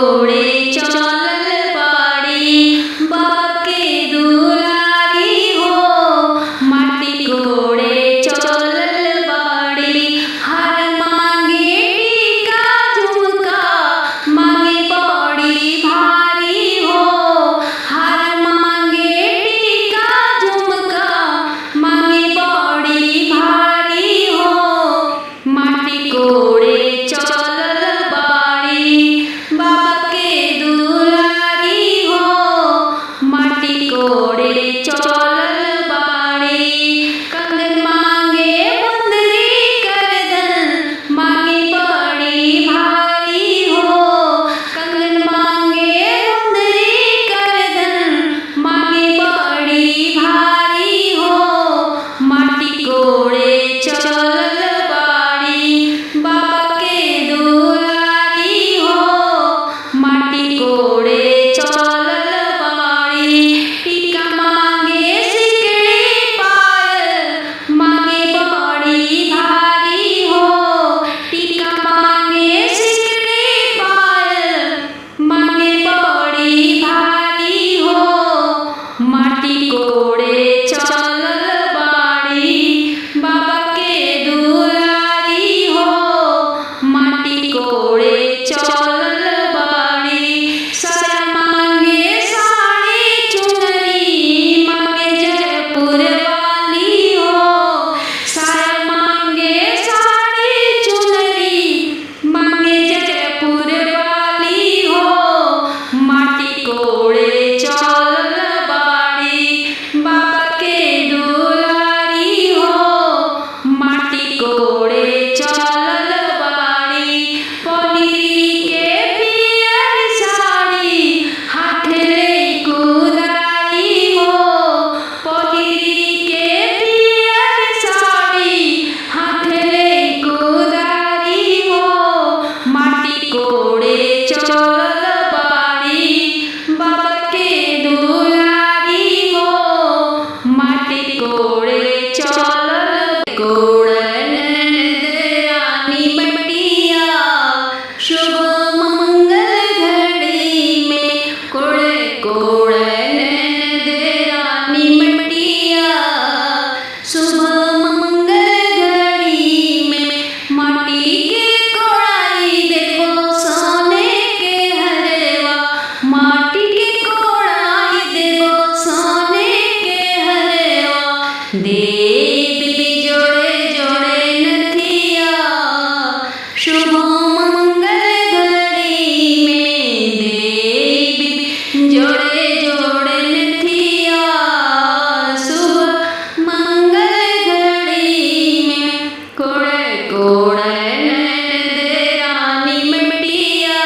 कोड़े चलल बाड़ी बाबा के दुलारी हो। माटी कोड़े चलल बाड़ी हर मांगे टीका झुमका मांगे बड़ी भारी हो। हर मांगे टीका झुमका मांगे बड़ी भारी हो। माटी कोड़े चलल बाड़ी बाबा के दुलारी हो। माटी कोड़े चलल बाड़ी कंगन मांगे मुंदरी करधन मांगे बड़ी भारी हो। कंगन मांगे मुंदरी करधन मांगे बड़ी भारी हो। माटी कोड़े चलल बाड़ी बाबा के दुलारी हो। माटी कोड़े चलल बाड़ी टीका मांगे सिकड़ी पायल मांगे बड़ी भारी हो। टीका मांगे सिकड़ी पायल मांगे बड़ी भारी हो। माटी कोड़े चलल बाड़ी बाबा के दुलारी हो। माटी कोड़े चलल बाड़ी साया मांगे साड़ी चुनरी मांगे जयपुर वाली हो। साया मांगे साड़ी चुनरी मांगे जयपुर वाली हो। माटी कोड़े चलल बाड़ी बाबा के दुलारी हो। माटी कोड़े चलल बाड़ी पनीरी के पियर साड़ी हाथ ले कुदारी हो। पनीरी के पियर साड़ी हाथ ले कुदारी हो। माटी कोड़े चलल बाड़ी बाबा के दुलारी हो। माटी कोड़े चलल कोड़न रानी मटिया शुभ मंगल घड़ी में। कोड़े कोड़न रानी मटिया शुभ मंगल घड़ी में। माटी के कोड़ाई देवो सोने के हरवा। माटी के कोड़ाई देवो सोने के हरवा। देवी जोड़े जोड़े नथिया शुभ मंगल घड़ी में। देवी जोड़े जोड़े नथिया शुभ मंगल घड़ी में। कोड़े कोड़े रानी मटिया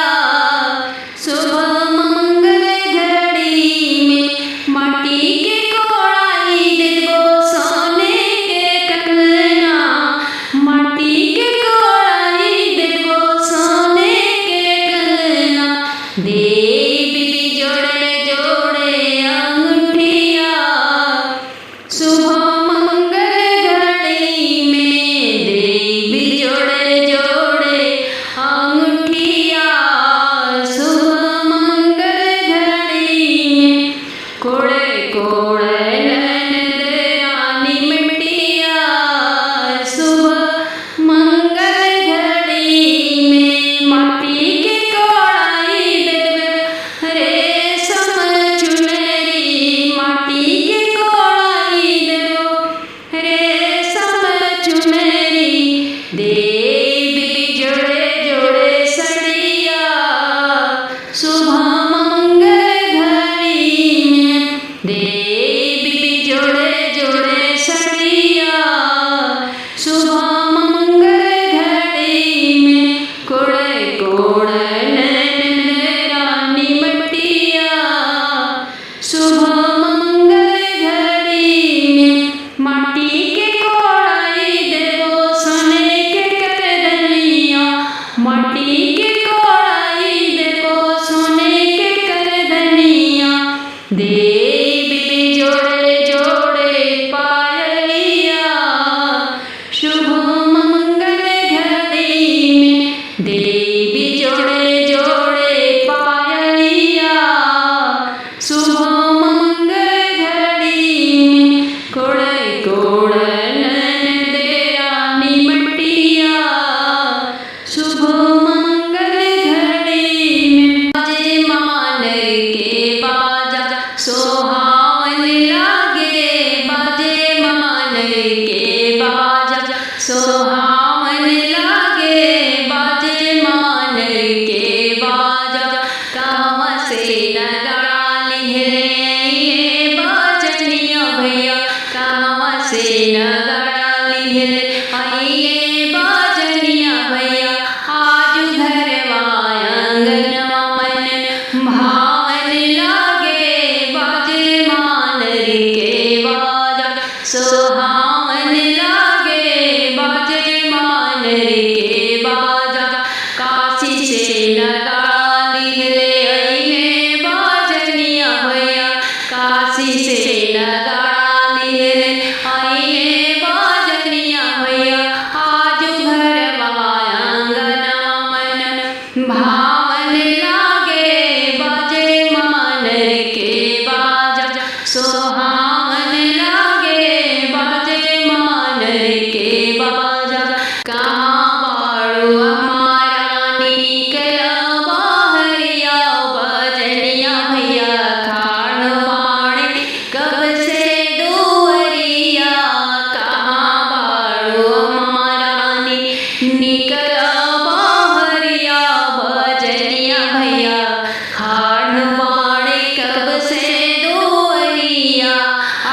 शुभ मंगल घड़ी में। माटी के कोड़ाई देवो सोने के कंगना। माटी के कोड़ाई देवो सोने के कंगना। देवी जोड़े जोड़े अंगूठिया शुभ मंगल घड़ी में। देवी जोड़े जोड़े अंगूठिया शुभ मंगल घड़ी में। कोड़े कोड़े रानी मटिया शुभ मंगल घड़ी में। माटी के कोड़ाई देवे नगाड़ा लिहले बाजनिया भैया कहवा से नगाड़ा लिहले बाजनिया भैया आज घरवा अंगनवा मन भावन लागे बाजे मानर के बाजा सुहावन लागे बाजे मानर के बाजा काशी से नगाड़ा लिहले बाजनिया भैया काशी से नगाड़ा लिहले बाजनिया भैया आज घरवा अंगनवा मन भावन लागे बाजे मानर के बाजा सुहावन लागे बाजे मानर के बाजा कहाँ बाड़ू हमारा निकला बाहरिया बाजनिया भैया खान बाणे कब से दुवरिया कहाँ बाड़ू हमारा निकला बाहरिया बाजनिया भैया खान बाणे कब से दुवरिया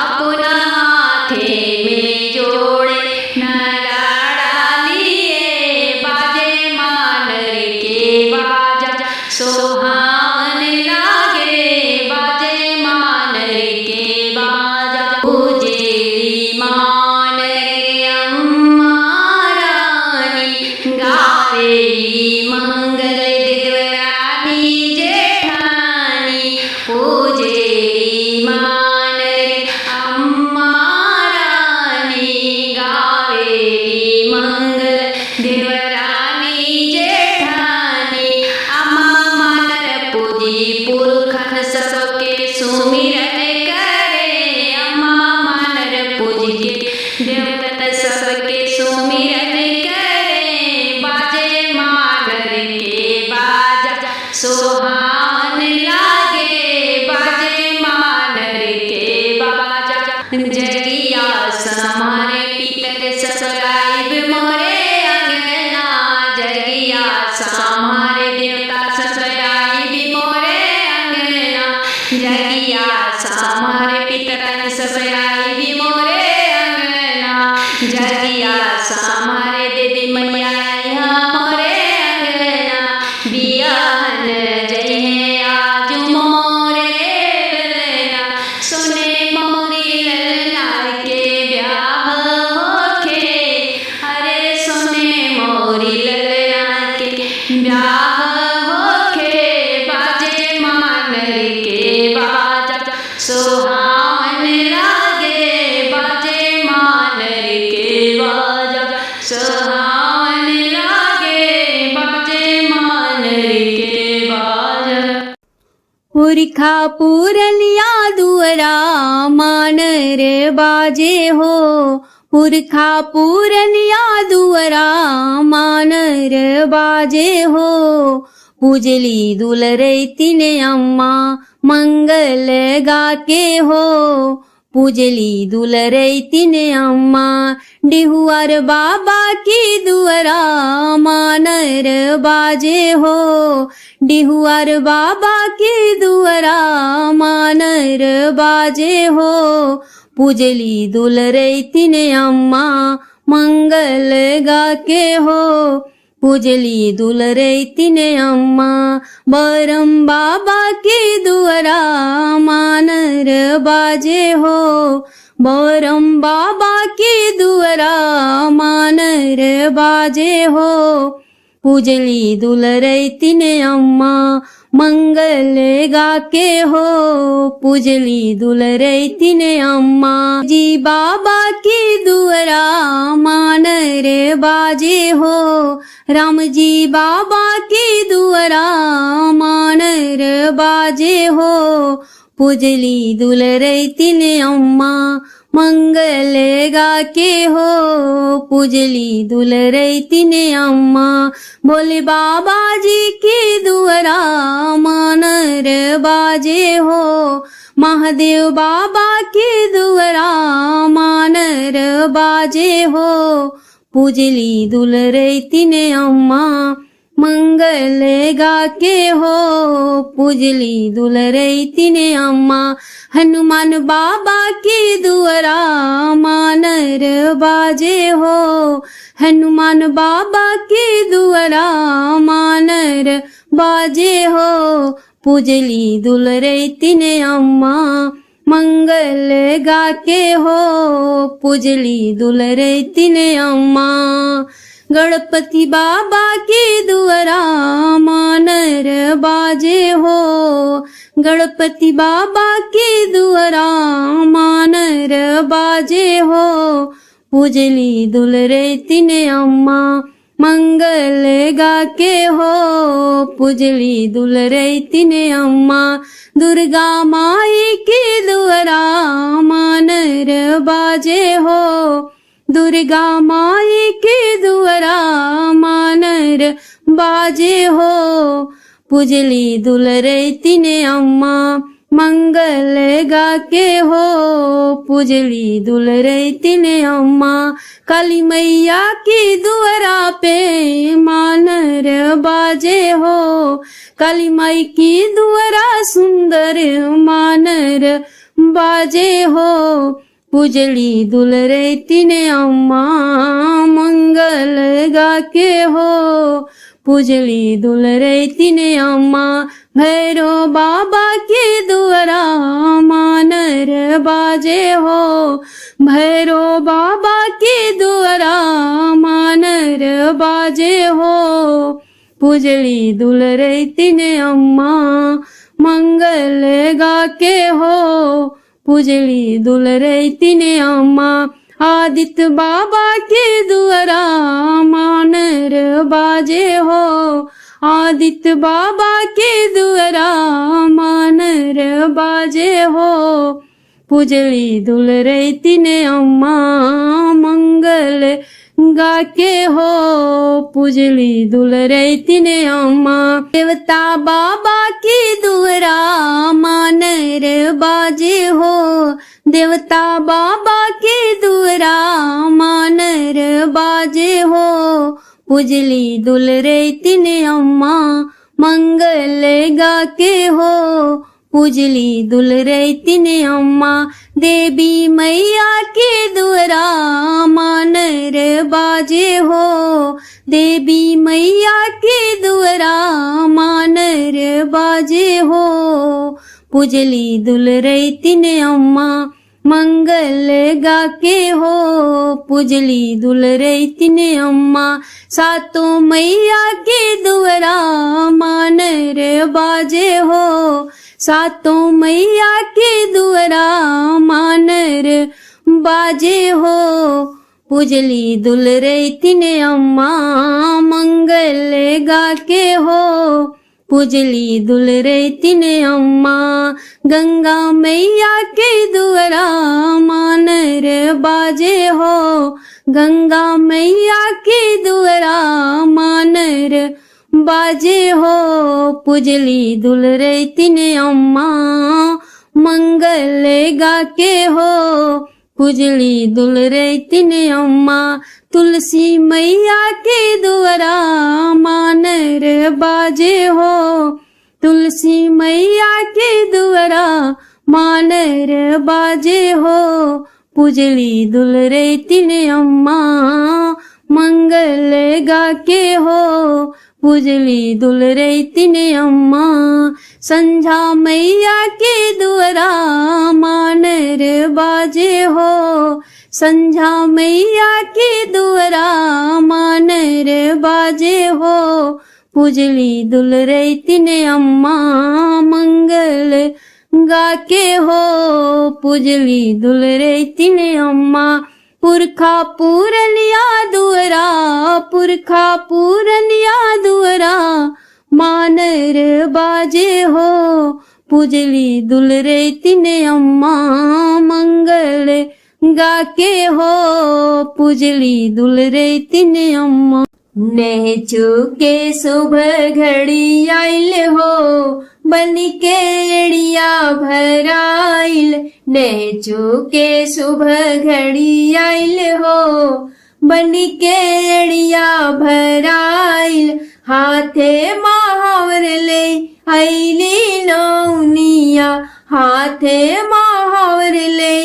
अपना हाथे में जोड़े नगाड़ा लिए बाजे मानर के बाजा सुहावन लागे बाजे मानर के बाजा पूजेरी मानर अम्मा रानी गावेली मंगल देवरानी जेठानी पूजेरी मानर अम्मा रानी गावेली मंगल देवरानी जेठानी अम्मा मानर पूजी पुरखन सबके सुमिरन करे अम्मा मानर पूजी के देवता सबके सुमिरन करे बाजे मानर के बाजा सुहावन लागे बाजे मानर के बाजा जगिया समारे पीतर ससुराइब मोरे अंगना जगिया समारे देवता ससुराइब मोरे अंगना जगिया समारे पितर ससुराइब मोरे अंगना जगिया समारे देवी मैया मोरे अंगना बियाहन जय आज मोरे ललना सुने मोरी ललना के ब्याह होखे अरे सुने मोरी ललना के ब्याह होखे बाजे मानर के बाजा सुहावन लागे बाजे मानर के बाजा सुहावन लागे बाजे मानर के बाजा पुरखा पूरनिया दुअरा मानर बाजे हो पुरखा पूरनिया दुअरा मानर बाजे हो पूजली दुलरैतिन अम्मा मंगल गाके हो पूजली दुलरैतिन अम्मा डिहुआर बाबा की दुअरा मानर बाजे हो डिहुआर बाबा की दुअरा मानर बाजे हो पूजली दुलरैतिन अम्मा मंगल गाके हो पूजली दुलरैतिन अम्मा बरम बाबा की दुअरा मानर बाजे हो बरम बाबा की दुअरा मानर बाजे हो पूजली दुलरैतिन अम्मा मंगल गाके हो पूजली दुलरैतिन अम्मा जी बाबा की दुअरा मानर बाजे हो राम जी बाबा की दुअरा मानर बाजे हो पूजली दुलरैतिन अम्मा मंगल गाके हो पूजली दुलरैतिन अम्मा बोले बाबा जी की दुअरा मानर बाजे हो महादेव बाबा की दुअरा मानर बाजे हो पूजली दुलरैतिन अम्मा मंगल गाके हो पूजली दुलरई तिने अम्मा। हनुमान बाबा की दुअरा मानर बाजे हो, हनुमान बाबा की दुअरा मानर बाजे हो पूजली दुलरई तिने अम्मा। मंगल गाके हो पूजली दुलरई तिने अम्मा। गणपति बाबा की दुअरा मानर बाजे हो, गणपति बाबा की दुअरा मानर बाजे हो पूजली दुलरई तिने अम्मा। मंगल गाके हो पूजली दुलरई तिने अम्मा। दुर्गा माई की दुअरा मानर बाजे हो, दुर्गा माई की दुअरा मानर बाजे हो पूजली दुलरई तिने अम्मा। मंगल गाके हो पूजली दुलरई तिने अम्मा। काली मैया की दुअरा पे मानर बाजे हो, काली माई की दुअरा सुंदर मानर बाजे हो पूजली दुलरई तिने अम्मा। मंगल गाके हो पूजली दुलरई तिने अम्मा। भैरो बाबा की दुअरा मानर बाजे हो, भैरो बाबा की दुअरा मानर बाजे हो पूजली दुलरई तिने अम्मा। मंगल गाके हो पूजली दुलरई तिने अम्मा। आदित्य बाबा की दुअरा मानर बाजे हो, आदित्य बाबा की दुअरा मानर बाजे हो पूजली दुलरई तिने अम्मा। मंगल गाके हो पूजली दुलरई तिने अम्मा। देवता बाबा की दुअरा मानर बाजे हो, देवता बाबा की दुअरा मानर बाजे हो पूजली दुलरई तिने अम्मा। मंगल गाके हो पूजली दुलरई तिने अम्मा। देवी मैया की दुअरा मानर बाजे हो, देवी मैया की दुअरा मानर बाजे हो पूजली दुलरई तिने अम्मा। मंगल गाके हो पूजली दुलरई तिने अम्मा। सातों मैया की दुअरा मानर बाजे हो, सातों मैया की दुअरा मानर बाजे हो पूजली दुलरई तिने अम्मा। मंगल गाके हो पूजली दुलरई तिने अम्मा। गंगा मैया की दुअरा मानर बाजे हो, गंगा मैया की दुअरा मानर बाजे हो पूजली दुलरई तिने अम्मा। मंगल गाके हो पूजली दुलरई तिने अम्मा। तुलसी मैया की दुअरा मानर बाजे हो, तुलसी मैया की दुअरा मानर बाजे हो पूजली दुलरई तिने अम्मा। मंगल गाके हो पूजली दुलरई तिने अम्मा। संझा मैया की दुअरा मानर बाजे हो, संझा मैया की दुअरा मानर बाजे हो पूजली दुलरई तिने अम्मा। मंगल गाके हो पूजली दुलरई तिने अम्मा। पुरखा पूरनिया दुअरा, पुरखा पूरनिया दुअरा मानर बाजे हो पूजली दुलरई तिने अम्मा। मंगल गाके हो पूजली दुलरई तिने अम्मा। नेह चुके सुबह घड़ी आइल हो, बन के एड़िया भराइल। नेह चुके सुबह घड़ी आइल हो, बनी केड़िया भराइल हाथे महावर ले आईली नौनिया हाथे महावर ले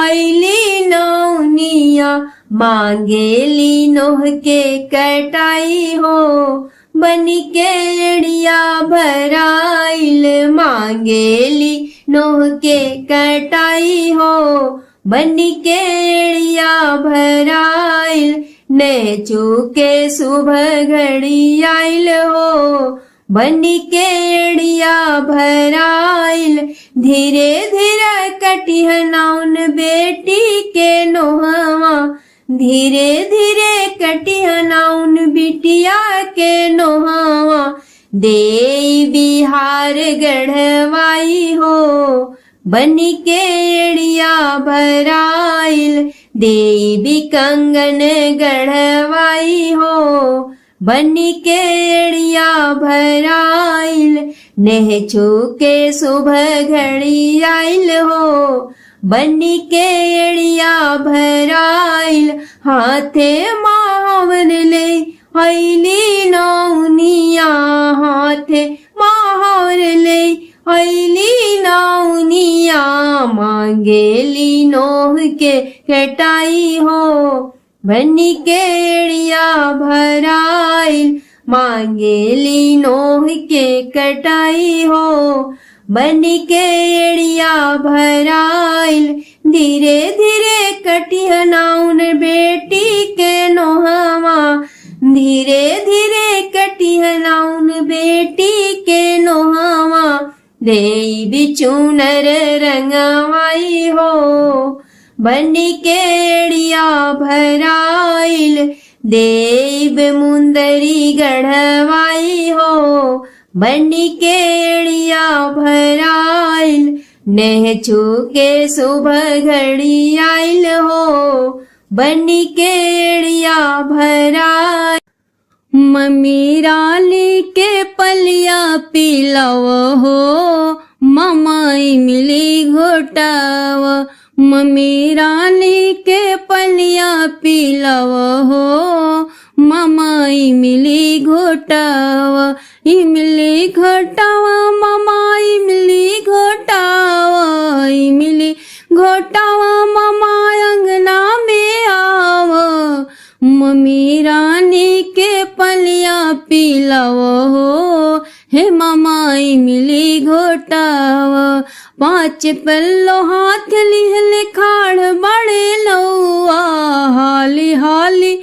आईली नौनिया मांगेली नोह के कटाई हो बनी केड़िया भराइल मांगेली नोह के कटाई हो बनी केड़िया भराइल ने चूके सुबह घड़ी आइल हो बनी केड़िया भराइल धीरे धीरे कटिहनाउन बेटी के नोहवा धीरे धीरे कटिहनाउन बिटिया के नोहवा दे बिहार गढ़वाई हो बनी केड़िया भराइल देवी कंगन गढ़वाई हो बनी केड़िया भराइल नेह छूके सुबह घड़ी आइल हो बनी केड़िया भराइल हाथे महावर ले आइली नौनिया हाथे महावर ले आइली नौनिया मांगेली नोह के कटाई हो बनी केड़िया भराइल मांगेली नोह के कटाई हो बनी केड़िया भराइल धीरे धीरे कटिहनाउन बेटी के नोहवा धीरे धीरे कटिहनाउन बेटी के नोहवा देई बिचूनर रंगवाई हो बनी केड़िया भराइल देव मुंदरी गढ़वाई हो बनी केड़िया भराइल नेह छूके सुबह घड़ी आइल हो बनी केड़िया भराइल मम्मी राली के पलिया पिलाव हो ममाई मिली घोटाव मम्मी रानी के पलिया पिलाव हो ममाई मिली घोटाव इमली घोटाव ममाई मिली घोटाव इमली घोटाव ममाई अंगना में आव मम्मी रानी के पलिया पिलाव हो हे ममाई मिली घोटाव पाँच पल्लो हाथ लिहले खाड़ बड़े लौआ हाली हाली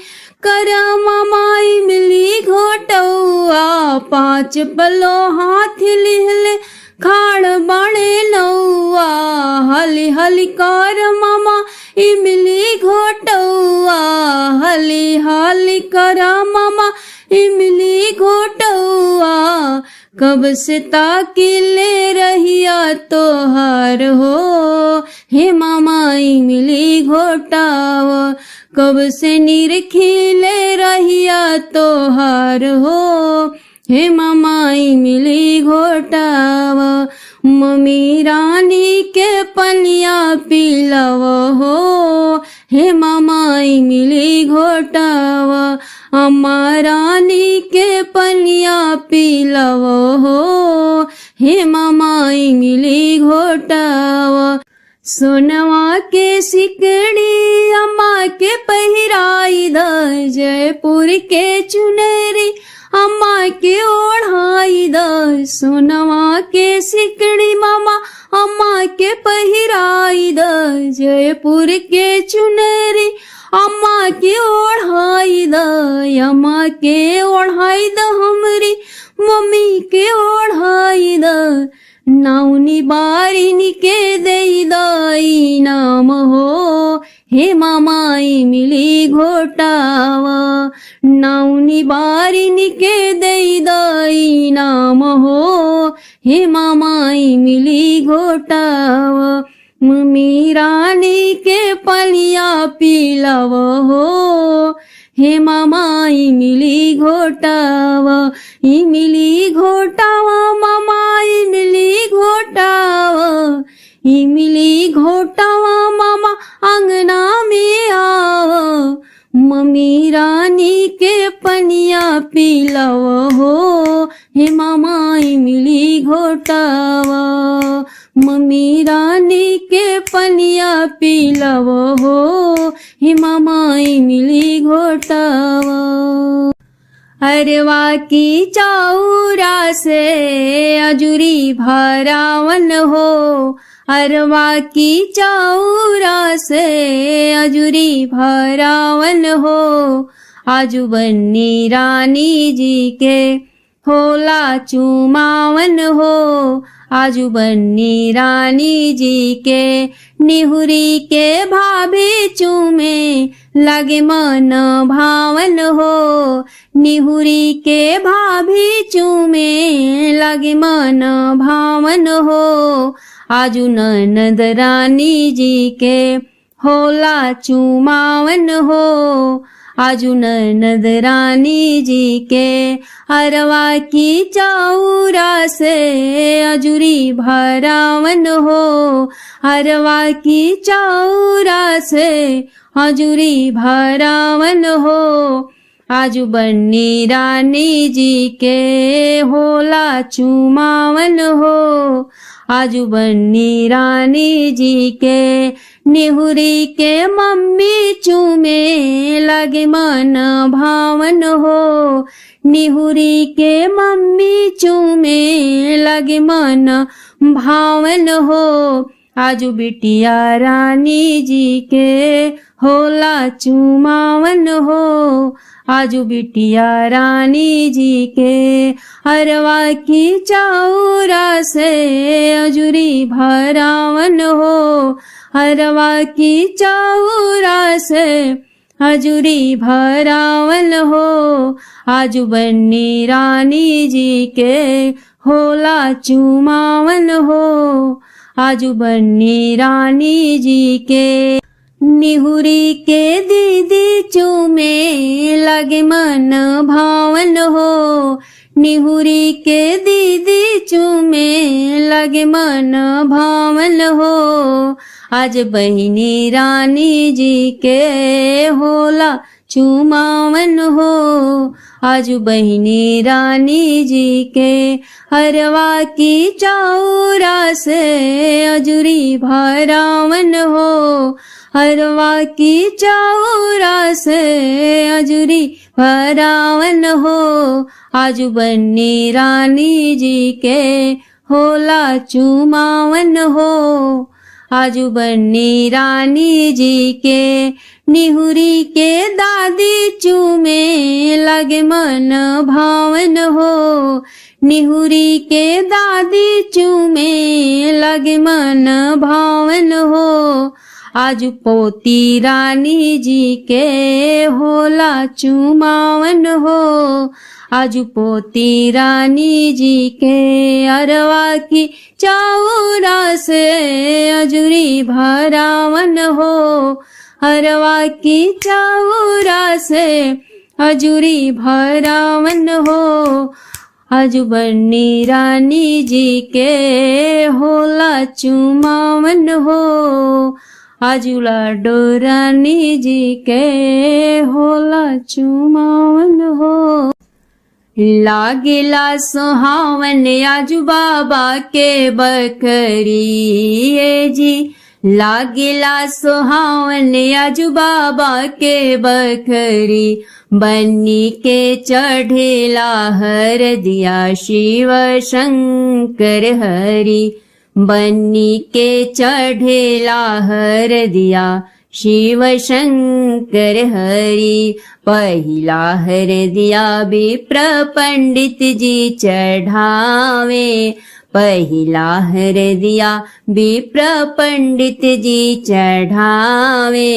कर ममाई मिली घोटौआ पाँच पल्लो हाथ लिहले खाड़ बड़े लौआ हाली हाली कर मामा इमली घोटौआ हाली हाली कर मामा इमली घोटौआ कब से ताकिले रहिया तोहार हो हे मामाई मिली घोटाव कब से निरखिले रहिया तोहार हो हे मामाई मिली घोटाव मम्मी रानी के पलिया पिलाव हो हे मामाई मिली घोटाव अम्मा रानी के पलिया पिलाव हो हे मामाई मिली घोटाव सोनवा के सिकड़ी अम्मा के पहिराई द जयपुर के चुनरी अम्मा के ओढ़ाई द सोनवा के सिकड़ी मामा अम्मा के पहिराई द जयपुर के चुनरी अम्मा के ओढ़ाई द अम्मा के ओढ़ाई द हमरी मम्मी के ओढ़ाई द नाउनी बारिनी के दई दाई नाम हो हे मामाई मिली घोटाव नाउनी बारिनी के दई दाई नाम हो हे मामाई मिली घोटाव मम्मी रानी के पलिया पिलाव हो हे मामाई मिली घोटाव इमली घोटाव मामाई मिली घोटाव इमली घोटाव मामा अंगना में आव मम्मी घोटावा, मम्मी रानी के पनिया पिलाव हो, हेमा माई मिली घोटावा। अरवा की चौरा से अजूरी भरावन हो, अरवा की चौरा से अजूरी भरावन हो, आजू बन्नी रानी जी के होला चुमावन हो, आजू बन्नी रानी जी के निहुरी के भाभी चूमे लगे मन भावन हो, निहुरी के भाभी चूमे लगे मन भावन हो, आजू ननद रानी जी के होला चुमावन हो, आजू ननद रानी जी के अरवा की चौरा से अजूरी भरावन हो, अरवा की चौरा से अजूरी भरावन हो, आजू बन्नी रानी जी के होला चुमावन हो, आजू बन्नी रानी जी के निहुरी के मम्मी चूमे लगे मन भावन हो, निहुरी के मम्मी चूमे लगे मन भावन हो, आजू बिटिया रानी जी के होला चुमावन हो, आजू बिटिया रानी जी के अरवा की चौरा से अजूरी भरावन हो, अरवा की चौरा से अजूरी भरावन हो, आजू बन्नी रानी जी के होला चुमावन हो, आजू बन्नी रानी जी के निहुरी के दीदी चूमे लगे मन भावन हो, निहुरी के दीदी चूमे लगे मन भावन हो, आज बहिनी रानी जी के होला चुमावन हो, आज बहिनी रानी जी के अरवा की चौरा से अजूरी भरावन हो, अरवा की चौरा से अजूरी भरावन हो, आजू बन्नी रानी जी के होला चुमावन हो, आजू बन्नी रानी जी के निहुरी के दादी चूमे लगे मन भावन हो, निहुरी के दादी चूमे लगे मन भावन हो, आजू पोती रानी जी के होला चुमावन हो, आजू पोती रानी जी के अरवा की चौरा से अजूरी भरावन हो, अरवा की चौरा से अजूरी भरावन हो, आजू बन्नी रानी जी के होला चुमावन हो, आजू लाडो रानी जी के होला चुमावन हो। लागेला सुहावन आजू बाबा के बकरी ये जी, लागेला सुहावन आजू बाबा के बकरी, बन्नी के चढ़ेला हर दिया शिव शंकर हरि, बन्नी के चढ़ेला हर दिया शिव शंकर हरि, पहिला हर दिया विप्र पंडित जी चढ़ावे, पहिला हर दिया विप्र पंडित जी चढ़ावे,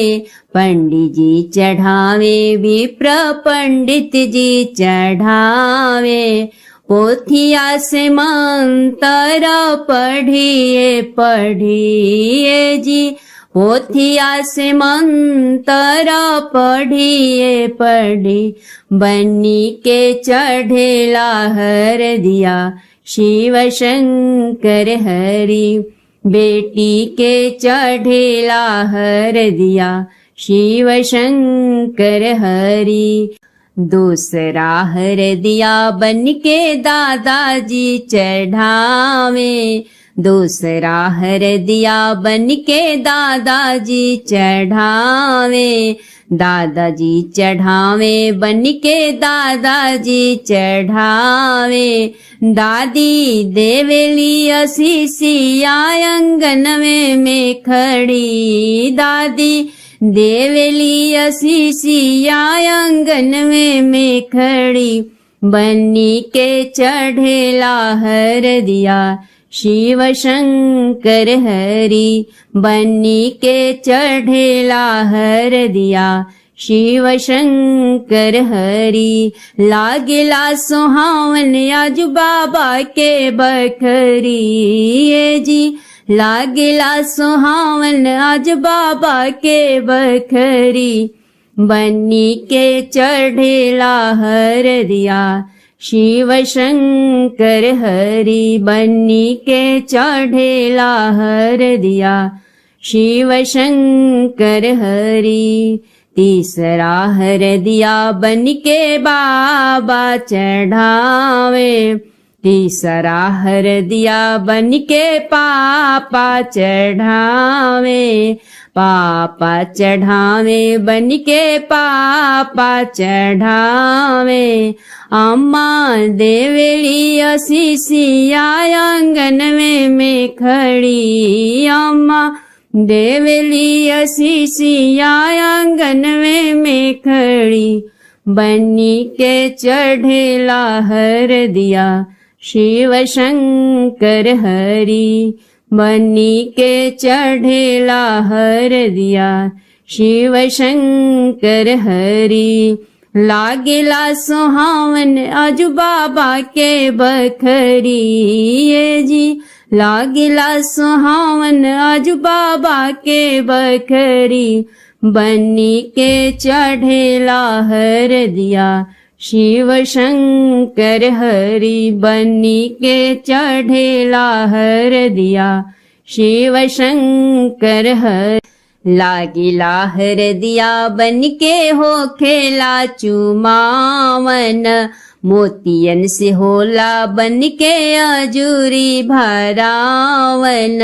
पंडित जी चढ़ावे विप्र पंडित जी चढ़ावे, पोथिया से मंत्र पढ़िए पढ़िए जी, पोथिया से मंत्र पढ़िए पढ़ी, बन्नी के चढ़ेला हर दिया शिव शंकर हरि, बेटी के चढ़ेला हर दिया शिव शंकर हरि, दूसरा हरदिया बन के दादाजी चढ़ावे, दूसरा हरदिया बन के दादाजी चढ़ावे, दादाजी चढ़ावे बन के दादाजी चढ़ावे, दादी देवेली असीसिया आंगन में खड़ी, दादी देवेली असीसिया आंगन में खड़ी, बन्नी के चढ़ेला हरदिया शिव शंकर हरि, बन्नी के चढ़ेला हरदिया शिव शंकर हरि, लागेला सुहावन आज बाबा के बखरी, ये जी लागेला सुहावन आज बाबा के बखरी, बन्नी के चढ़ेला हरदिया शिव शंकर हरि, बन्नी के चढ़ेला हरदिया शिव शंकर हरि, तीसरा हरदिया बन के बाबा चढ़ावे, तीसरा हरदिया बन के पापा चढ़ावे, पापा चढ़ावे बन के पापा चढ़ावे, अम्मा देवेली असीसिया आंगन में खड़ी, अम्मा देवेली असीसिया आंगन में खड़ी, बन्नी के चढ़ेला हरदिया शिव शंकर हरि, बन्नी के चढ़ेला हरदिया शिव शंकर हरि, लागेला सुहावन आज बाबा के बखरी, ये जी लागेला सुहावन आज बाबा के बखरी, बन्नी के चढ़ेला हरदिया शिव शंकर हरि, बन्नी के चढ़ेला हरदिया शिव शंकर हरि, लागिला हरदिया बन के हो खेला चुमावन, मोतियन से होला बन के अजूरी भरावन,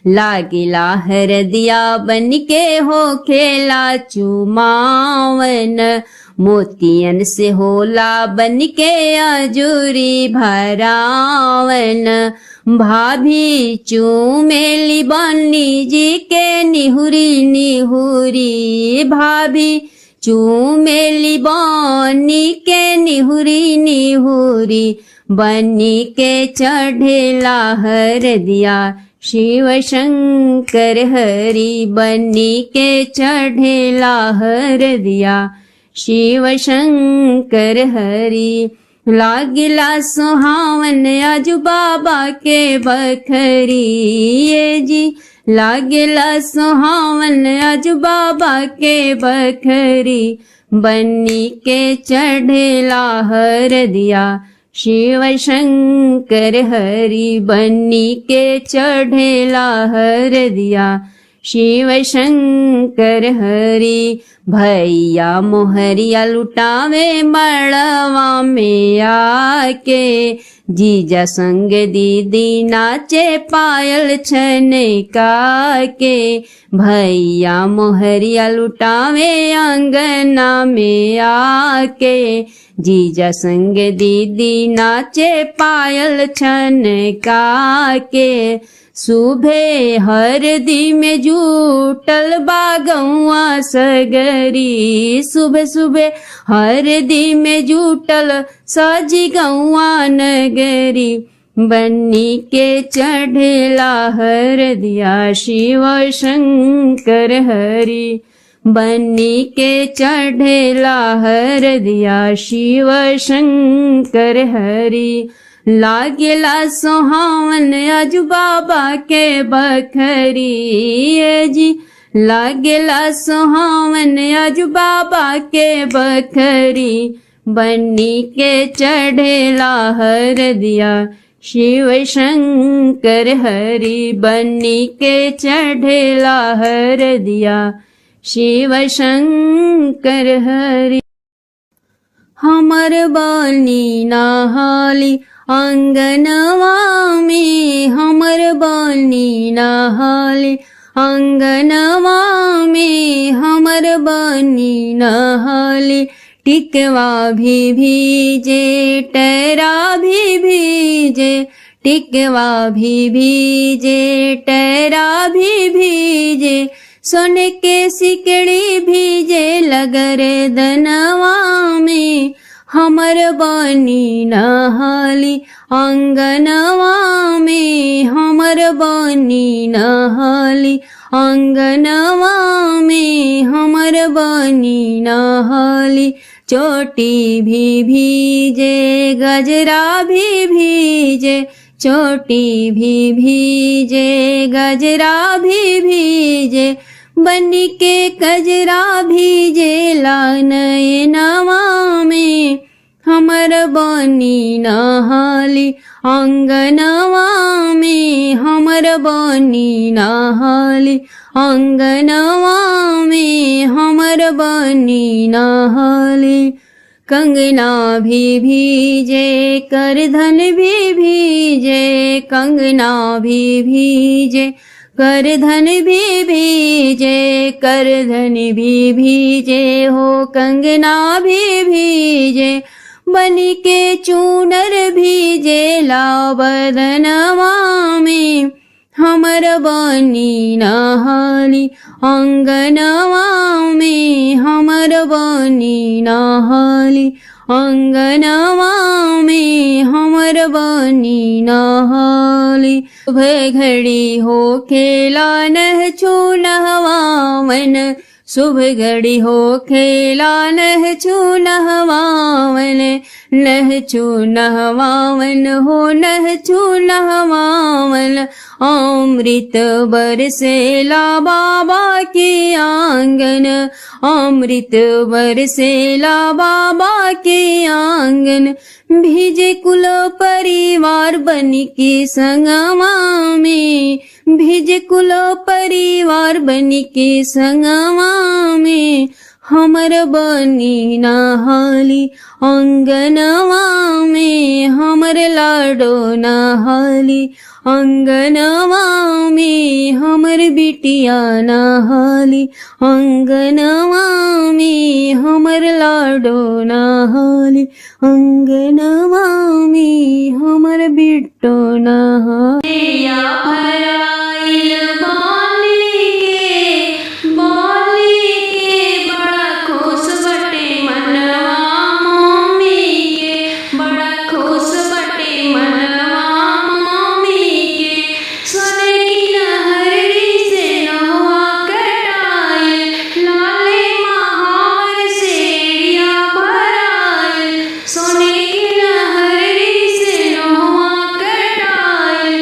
लागिला हरदिया बन के हो खेला चुमावन, मोतियन से होला बन के अजूरी भरावन, भाभी चूमेली बन्नी जी के निहुरी निहुरी, भाभी चूमेली बन्नी के निहुरी निहुरी, बन्नी के चढ़ेला हरदिया शिव शंकर हरि, बन्नी के चढ़ेला हरदिया शिव शंकर हरि, लागिला सुहावन आज बाबा के बखरी, ये जी लागेला सुहावन आज बाबा के बखरी, बन्नी के चढ़ेला हरदिया शिव शंकर हरि, बन्नी के चढ़ेला हरदिया शिव शंकर हरि, भैया मोहरिया लुटावे मड़वा में आके, जीजा संग दीदी नाचे पायल छनका के, भैया मोहरिया लुटावे अंगना में आके, जीजा संग दीदी नाचे पायल छनका के, सुबह हरदी में जूटल बागौआ सगरी, सुबह सुबह हरदी में जूटल सजी गौआ नगरी, बन्नी के चढ़ेला हरदिया शिव शंकर हरि, बन्नी के चढ़ेला हरदिया शिव शंकर हरि, लागेला सुहावन आज बाबा के बखरी, ये जी लागेला सुहावन आज बाबा के बखरी, बन्नी के चढ़ेला हरदिया शिव शंकर हरि, बन्नी के चढ़ेला हरदिया शिव शंकर हरि। हमर बनी नहाली अंगनवा में, हमर बनी नहाली अंगनवा में, हमर बनी नहाली। टिकवा भी भीजे टरा भी भीजे, टिकवा भी भीजे टरा भी भीजे, सोन के सिकड़ी भीजे लगर दनवा में, हमर बनी नहाली अंगनवा में, हमर बनी नहाली अंगनवा में, हमर बनी नहाली। चोटी भी भीजे गजरा भी भीजे, चोटी भी भीजे गजरा भी भीजे, बनी के कजरा भीजे नयनवा में, हमर बनी नहाली अंगनवा में, हमर बनी नहाली अंगनवा में, हमर बनी नहाली। कंगना भी भीजे करधन भी भीजे, कंगना भी भीजे करधन भी भीजे, करधन भी भीजे हो कंगना भी भीजे, बनी के चूनर भीजे बदनवा में, हमर बनी नहाली अंगनवा में, हमर बनी नहाली अंगनवा में, हमर बनी नहाली। सुबह घड़ी हो खेला नह छू नहवावन, सुबह घड़ी हो खेला नह छू नहवावन, नह छू नहवावन हो नह छू नहवावन। अमृत बरसेला बाबा के आंगन, अमृत बरसेला बाबा के आंगन, भीजे कुल परिवार बनी के संगवा में, भीजे कुल परिवार बनी के संगवा में, हमर बनी नहाली अंगनवा में, हमर लाडो नहाली अंगनवा में, हमर बिटिया नहाली अंगनवा में, हमर लाडो नहाली अंगनवा में, हमर बिट्टो नहाली। सोने की लहरी से नौवा कटाए,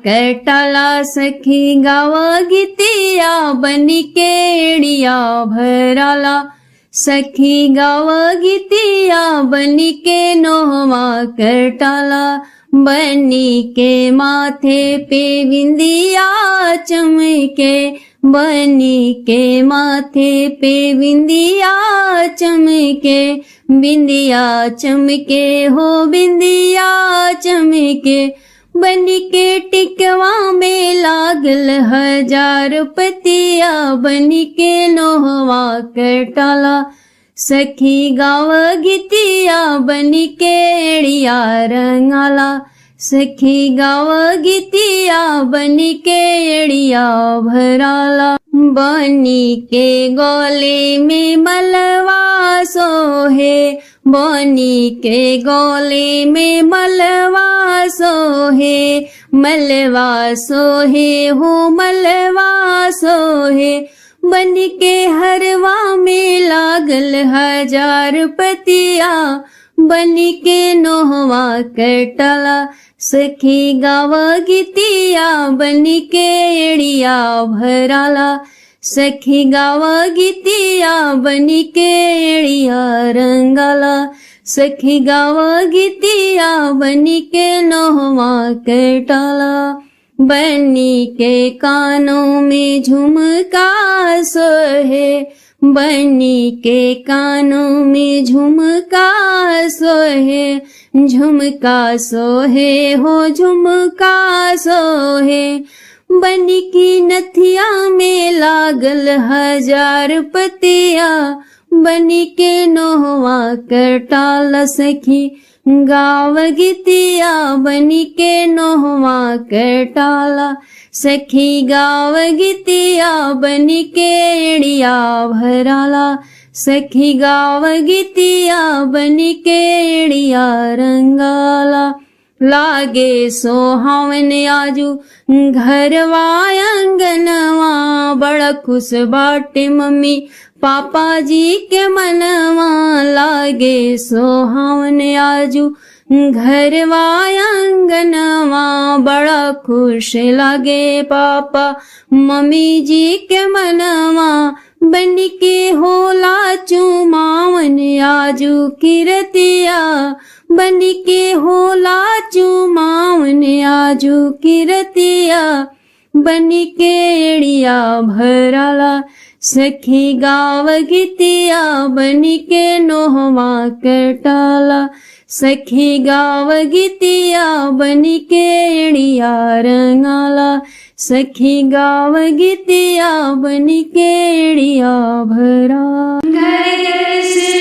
कटाला सखी गाव गीतिया बनी केडिया भराला सखी गाव गीतिया बनी के नोहवा कटाला बनी के माथे पे बिंदिया चमके बनी के माथे पे बिंदिया चमके बिंदिया चमके हो बिंदिया चमके बनी के टिकवा में लागल 1000 पतिया बनी के नोहवा कटाला सखी गाव गीतिया बनी केडिया रंगाला सखी गाव गीतिया बनी केडिया भराला बनी के गोले में मलवा सोहे बनी के गोले में मलवा सोहे मलवा सोहे हो मलवा सोहे बनी के हरवा में लागल 1000 पतिया बनी के नोहवा कटाला सखी गाव गीतिया बनी केडिया भराला सखी गाव गीतिया बनी केडिया रंगाला सखी गाव गीतिया बनी के नोहवा कटाला बनी के कानों में झुमका सोहे बनी के कानों में झुमका सोहे झुमका सोहे हो झुमका सोहे बनी की नथिया में लागल 1000 पतिया बनी के नोहवा कटाला सखी गाव गीतिया बनी के नोहवा कटाला सखी गाव गीतिया बनी केडिया भराला सखी गाव गीतिया बनी केडिया रंगाला लागे सोहावन आजू घरवा अंगनवा बड़ा खुश बाटे मम्मी पापा जी के मनवा लागे सोहावन आजू घरवा अंगनवा बड़ा खुश लागे पापा मम्मी जी के मनवा बनी के होला चुमावन आजू किरतिया बनी के होला चुमावन आजू किरतिया बनी केडिया भराला सखी गाव गीतिया बनी के नोहवा कटाला सखी गाव गीतिया बनी केडिया रंगाला सखी गाव गीतिया बनी केडिया भरा घर घर से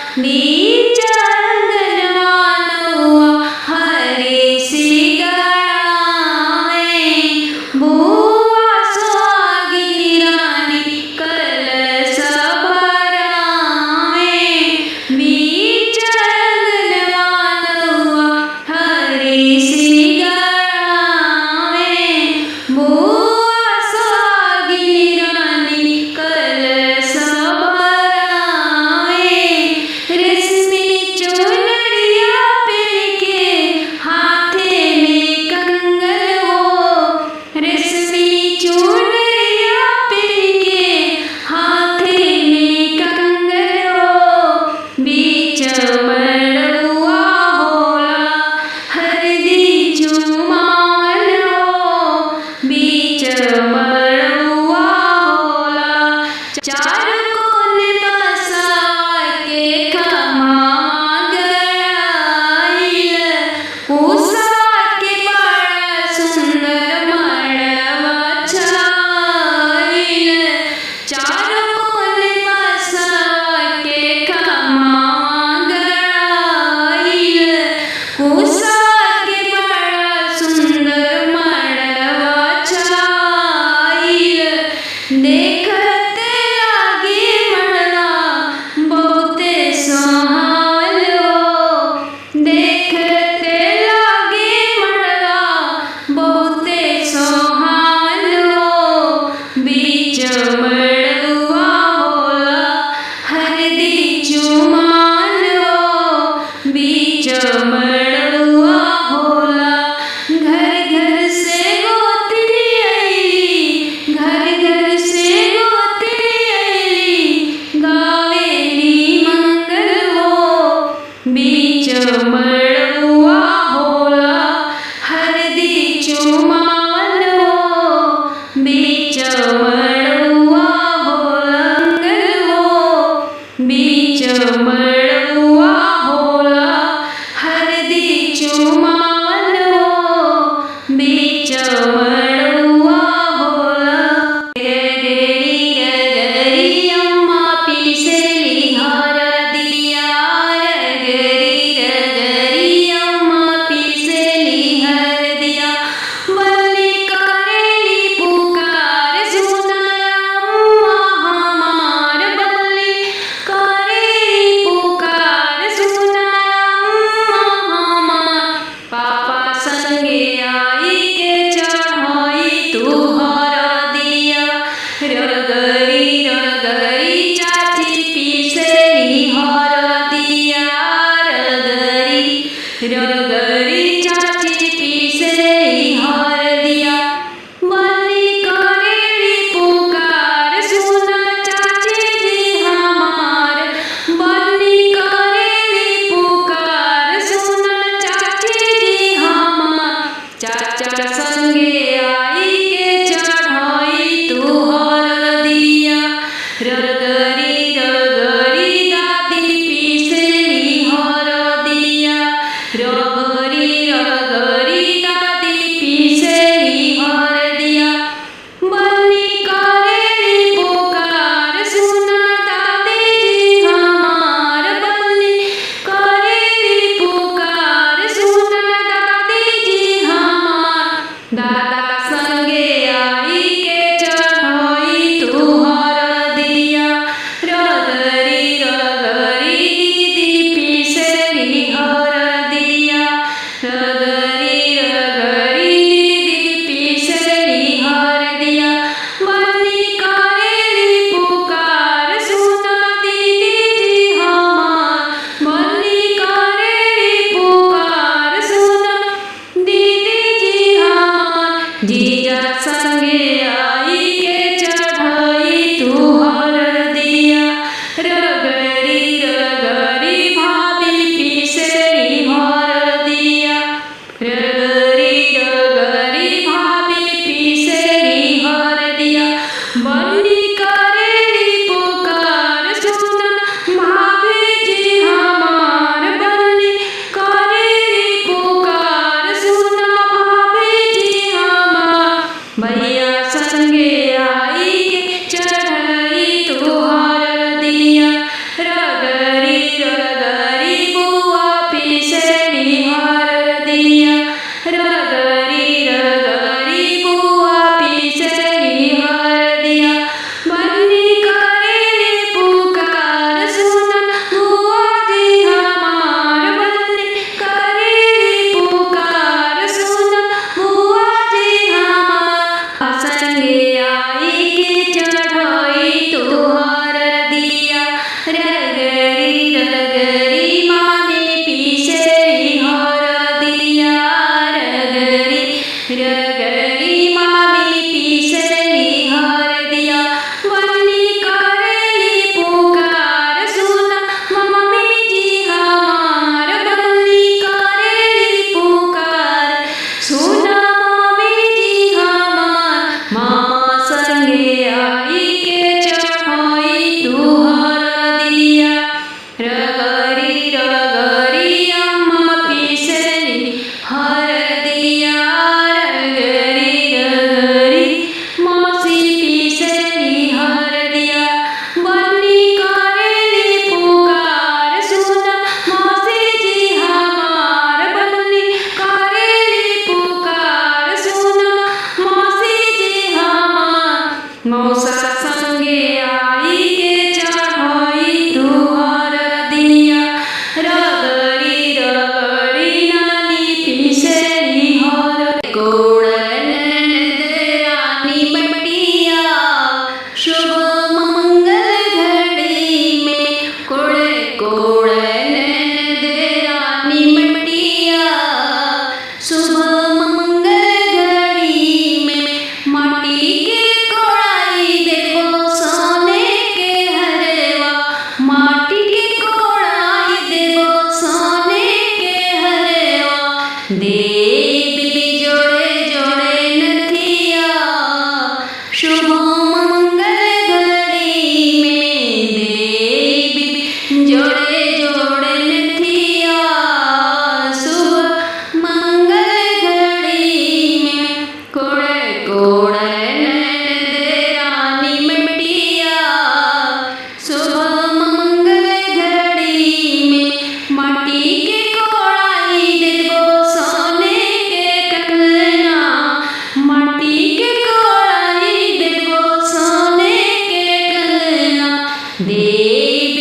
बीच अंगनवा हरे से बीच मड़ुआ होला हरदी चुमावलो बीच मड़ुआ होला रगरी रगरी अम्मा पीसेली हरदिया रगरी रगरी अम्मा पीसेली हरदिया बल्ली करेली पुकार सुना अम्मा हमार बल्ली करेली पुकार सुना अम्मा हमार पापा संगे आई के चढ़ाई तू हरदिया रगरी रगरी चाची पीसेली हरदिया रगरी रगरी चाची पीसेली हरदिया बल्ली करेली पुकार सुना चाची जी हमार बल्ली करेली पुकार सुना चाची जी हमार चाचा संगे आई के चढ़ाई तू हरदिया रगरी रगरी दादी पीसेली हरदिया रगरी जोड़े जोड़े नथिया शुभ मंगल घड़ी में कोड़े कोड़े नैन दे रानी मटिया शुभ मंगल घड़ी में माटी के कोड़ाई देवो सोने के कंगना माटी के कोड़ाई देवो सोने के कंगना देवी